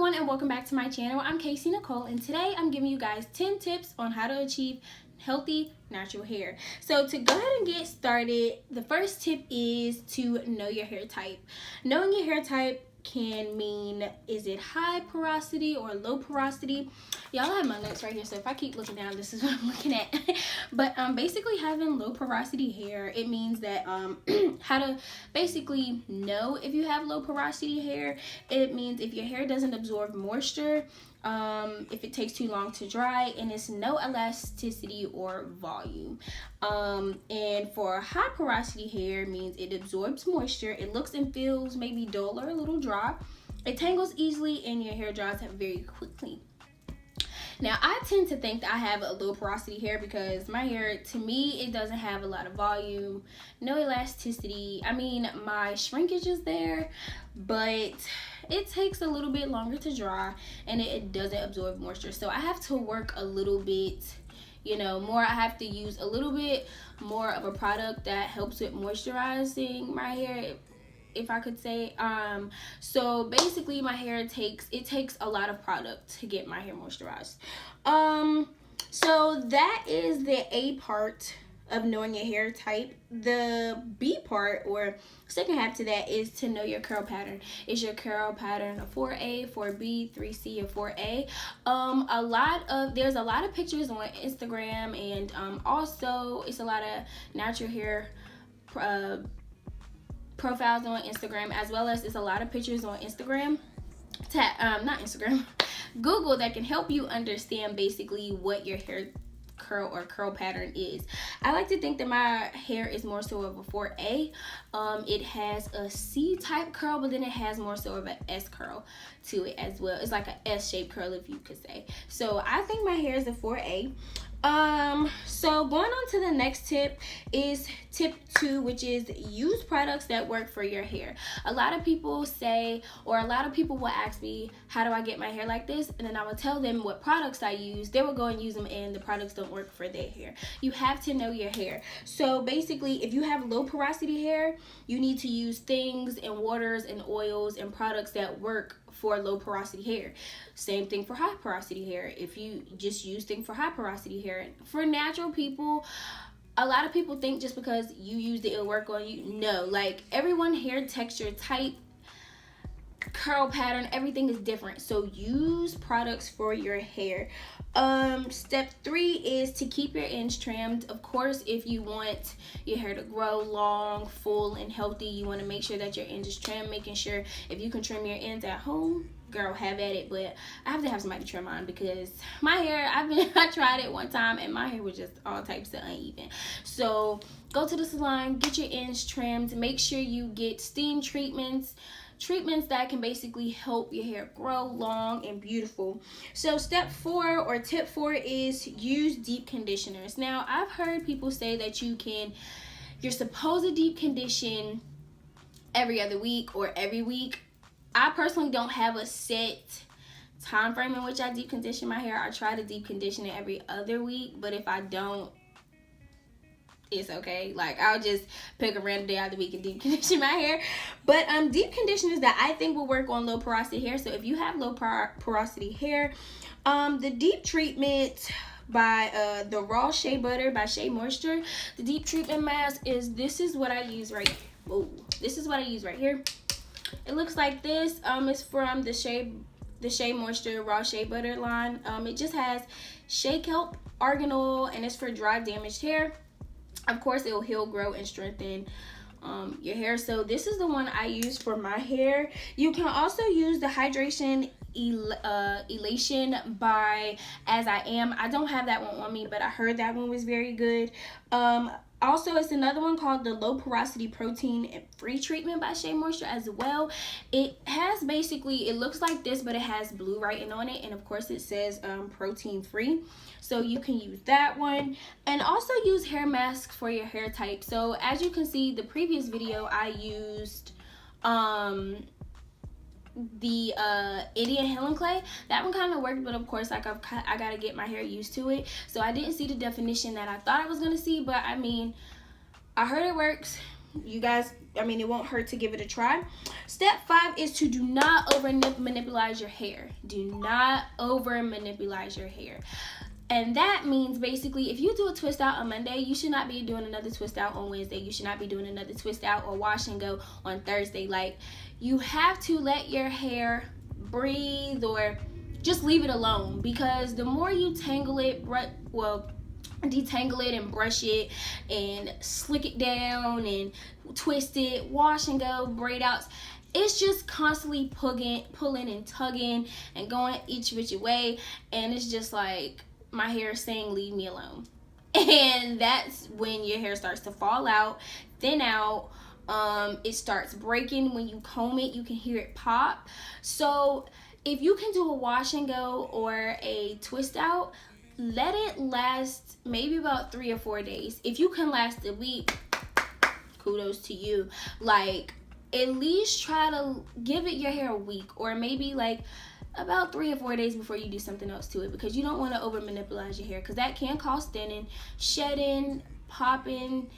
everyone, and welcome back to my channel. I'm CasseyNicole, and today I'm giving you guys 10 tips on how to achieve healthy natural hair. So to go ahead and get started, the first tip is to know your hair type. Knowing your hair type can mean, is it high porosity or low porosity? Y'all have my notes right here, so if I keep looking down, this is what I'm looking at. But basically having low porosity hair, it means that how to basically know if you have low porosity hair. It means if your hair doesn't absorb moisture, if it takes too long to dry, and it's no elasticity or volume. And for high porosity hair, means it absorbs moisture, it looks and feels maybe dull or a little dry, it tangles easily, and your hair dries up very quickly. Now, I tend to think that I have a low porosity hair because my hair, to me, it doesn't have a lot of volume, no elasticity. I mean, my shrinkage is there, but it takes a little bit longer to dry, and it doesn't absorb moisture. So I have to work a little bit, more. I have to use a little bit more of a product that helps with moisturizing my hair, if I could say. So basically my hair takes a lot of product to get my hair moisturized. So that is the A part of knowing your hair type. The B part, or second half to that, is to know your curl pattern. Is your curl pattern a 4A, 4B, 3C, or 4A? There's a lot of pictures on Instagram, and also it's a lot of natural hair profiles on Instagram, as well as it's a lot of pictures on Instagram, Google, that can help you understand basically what your hair curl pattern is. I like to think that my hair is more so of a 4A. It has a C type curl, but then it has more so of an S curl to it as well. It's like an S shaped curl, if you could say. So I think my hair is a 4A. So going on to the next tip is tip 2, which is use products that work for your hair. A lot of people say, or a lot of people will ask me, how do I get my hair like this? And then I will tell them what products I use. They will go and use them, and the products don't work for their hair. You have to know your hair. So basically, if you have low porosity hair, you need to use things and waters and oils and products that work for low porosity hair. Same thing for high porosity hair. If you just use things for high porosity hair. For natural people, a lot of people think just because you used it, it'll work on you. No, like everyone hair texture, type, curl pattern, everything is different. So use products for your hair. Step 3 is to keep your ends trimmed. Of course, if you want your hair to grow long, full, and healthy, you want to make sure that your ends is trimmed. Making sure if you can trim your ends at home, girl, have at it. But I have to have somebody trim mine because my hair, I tried it one time and my hair was just all types of uneven. So go to the salon, get your ends trimmed. Make sure you get steam treatments that can basically help your hair grow long and beautiful. So step 4, or tip 4, is use deep conditioners. Now, I've heard people say that you're supposed to deep condition every other week or every week. I personally don't have a set time frame in which I deep condition my hair. I try to deep condition it every other week, but if I don't, it's okay. Like, I'll just pick a random day out of the week and deep condition my hair. But deep conditioners that I think will work on low porosity hair. So if you have low porosity hair, the deep treatment by the Raw Shea Butter by Shea Moisture, the deep treatment mask this is what I use right here. Oh, this is what I use right here. It looks like this. It's from the Shea Moisture Raw Shea Butter line. It just has shea kelp, argan oil, and it's for dry, damaged hair. Of course, it will heal, grow, and strengthen your hair. So this is the one I use for my hair. You can also use the Hydration Elation by As I Am. I don't have that one on me, but I heard that one was very good. Also, it's another one called the Low Porosity Protein Free Treatment by Shea Moisture as well. It has basically, it looks like this, but it has blue writing on it. And of course, it says protein free. So you can use that one. And also use hair masks for your hair type. So as you can see, the previous video, I used the Indian Healing Clay. That one kind of worked, but of course, like I gotta get my hair used to it. So I didn't see the definition that I thought I was gonna see, but I mean, I heard it works. You guys, I mean, it won't hurt to give it a try. Step 5 is to do not over manipulate your hair. Do not over manipulate your hair. And that means basically if you do a twist out on Monday, you should not be doing another twist out on Wednesday. You should not be doing another twist out or wash and go on Thursday. Like, you have to let your hair breathe or just leave it alone, because the more you tangle it, detangle it and brush it and slick it down and twist it, wash and go, braid outs, it's just constantly pulling and tugging and going each which way, and it's just like my hair is saying leave me alone. And that's when your hair starts to fall out, thin out. It starts breaking. When you comb it, you can hear it pop. So if you can do a wash and go or a twist out, let it last maybe about 3 or 4 days. If you can last a week, kudos to you. Like, at least try to give it your hair a week, or maybe like about 3 or 4 days before you do something else to it, because you don't want to over manipulate your hair, because that can cause thinning, shedding, popping,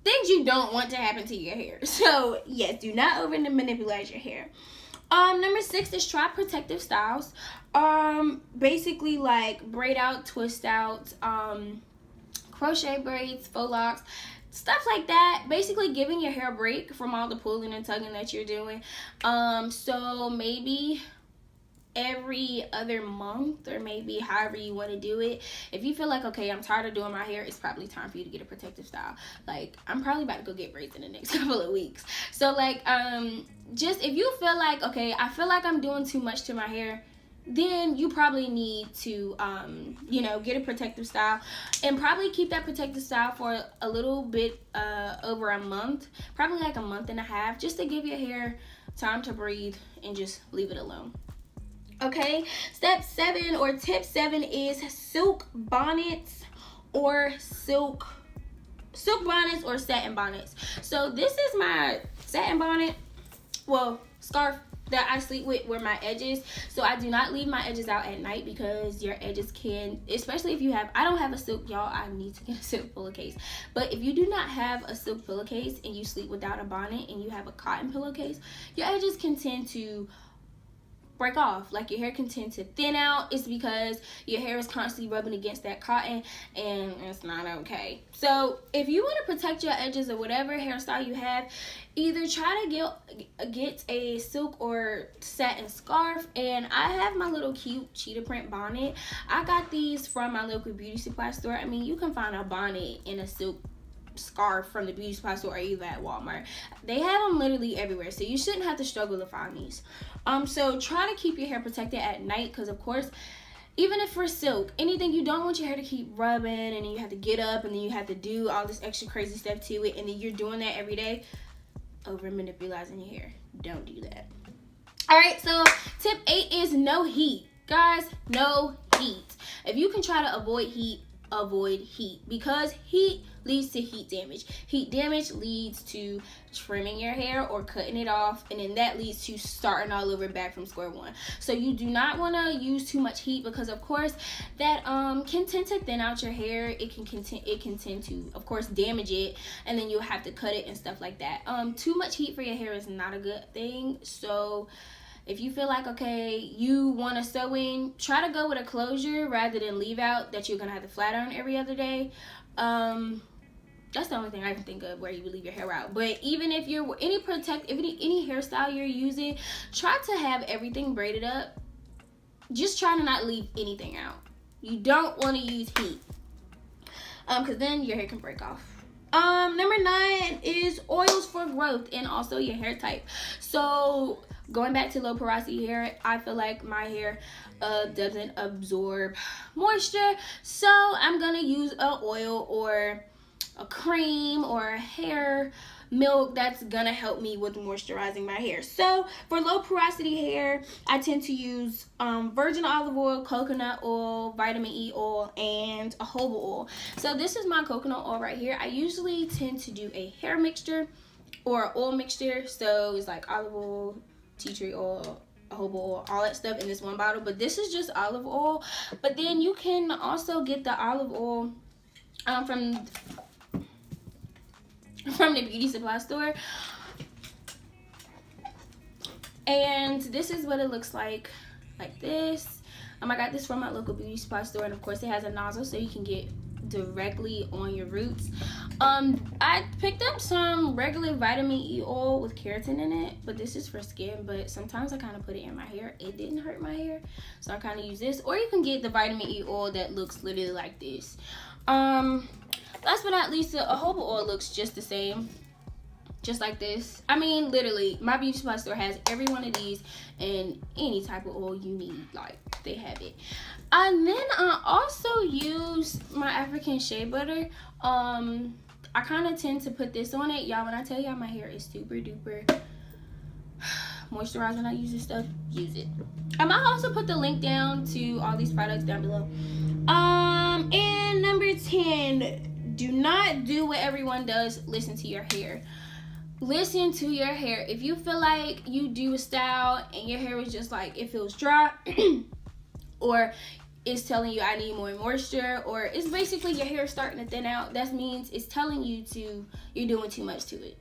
things you don't want to happen to your hair. So yes, do not over manipulate your hair. Number 6 is try protective styles. Basically like braid out, twist out, crochet braids, faux locks, stuff like that. Basically giving your hair a break from all the pulling and tugging that you're doing. So maybe every other month, or maybe however you want to do it. If you feel like, okay, I'm tired of doing my hair, it's probably time for you to get a protective style. Like, I'm probably about to go get braids in the next couple of weeks. So like, just if you feel like, okay, I feel like I'm doing too much to my hair, then you probably need to get a protective style, and probably keep that protective style for a little bit over a month, probably like a month and a half, just to give your hair time to breathe and just leave it alone. Okay, step 7 or tip 7 is silk bonnets or silk bonnets or satin bonnets. So this is my satin bonnet, scarf that I sleep with, where my edges. So I do not leave my edges out at night, because your edges can, especially if you have, I don't have a silk, y'all, I need to get a silk pillowcase. But if you do not have a silk pillowcase and you sleep without a bonnet and you have a cotton pillowcase, your edges can tend to break off. Like, your hair can tend to thin out. It's because your hair is constantly rubbing against that cotton, and it's not okay. So if you want to protect your edges or whatever hairstyle you have, either try to get a silk or satin scarf. And I have my little cute cheetah print bonnet. I got these from my local beauty supply store. I mean, you can find a bonnet and a silk scarf from the beauty supply store or even at Walmart. They have them literally everywhere, so you shouldn't have to struggle to find these. So try to keep your hair protected at night, because of course, even if for silk, anything, you don't want your hair to keep rubbing, and then you have to get up, and then you have to do all this extra crazy stuff to it, and then you're doing that every day, over manipulating your hair. Don't do that. All right, so tip 8 is no heat. Guys, no heat. If you can try to avoid heat, because heat leads to heat damage. Heat damage leads to trimming your hair or cutting it off, and then that leads to starting all over back from square one. So you do not want to use too much heat, because of course that can tend to thin out your hair. It can tend to, of course, damage it, and then you'll have to cut it and stuff like that. Too much heat for your hair is not a good thing. So if you feel like, okay, you want to sew in, try to go with a closure rather than leave out that you're going to have to flat iron every other day. That's the only thing I can think of where you would leave your hair out. But even if you're any hairstyle you're using, try to have everything braided up. Just try to not leave anything out. You don't want to use heat, because then your hair can break off. Number 9 is oils for growth and also your hair type. So going back to low porosity hair, I feel like my hair doesn't absorb moisture, so I'm gonna use an oil or a cream or a hair milk that's gonna help me with moisturizing my hair. So for low porosity hair, I tend to use virgin olive oil, coconut oil, vitamin E oil, and a jojoba oil. So this is my coconut oil right here. I usually tend to do a hair mixture or oil mixture, so it's like olive oil, tea tree oil, jojoba oil, all that stuff in this one bottle. But this is just olive oil. But then you can also get the olive oil from from the beauty supply store. And this is what it looks like this. I got this from my local beauty supply store, and of course it has a nozzle so you can get directly on your roots. I picked up some regular vitamin E oil with keratin in it, but this is for skin. But sometimes I kind of put it in my hair. It didn't hurt my hair, so I kind of use this. Or you can get the vitamin E oil that looks literally like this. Last but not least, the jojoba oil looks just the same, just like this. I mean, literally, my beauty supply store has every one of these and any type of oil you need. Like, they have it. And then I also use my African shea butter. I kind of tend to put this on it. Y'all, when I tell y'all my hair is super duper moisturized when I use this stuff, use it. I'll also put the link down to all these products down below. And number 10, do not do what everyone does. Listen to your hair. Listen to your hair. If you feel like you do a style and your hair is just like, it feels dry, or it's telling you I need more moisture, or it's basically your hair starting to thin out, that means it's telling you you're doing too much to it.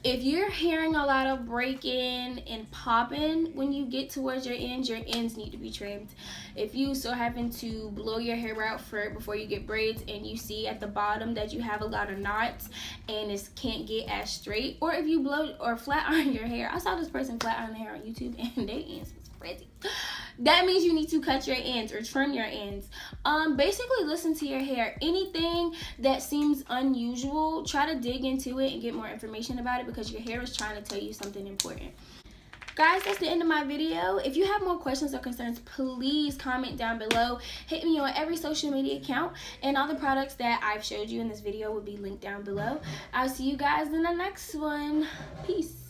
If you're hearing a lot of breaking and popping when you get towards your ends need to be trimmed. If you still having to blow your hair out before you get braids, and you see at the bottom that you have a lot of knots and it can't get as straight, or if you blow or flat iron your hair. I saw this person flat iron their hair on YouTube and their ends was crazy. That means you need to cut your ends or trim your ends. Basically listen to your hair. Anything that seems unusual, try to dig into it and get more information about it, because your hair is trying to tell you something important. Guys, that's the end of my video. If you have more questions or concerns, please comment down below. Hit me on every social media account, and all the products that I've showed you in this video will be linked down below. I'll see you guys in the next one. Peace.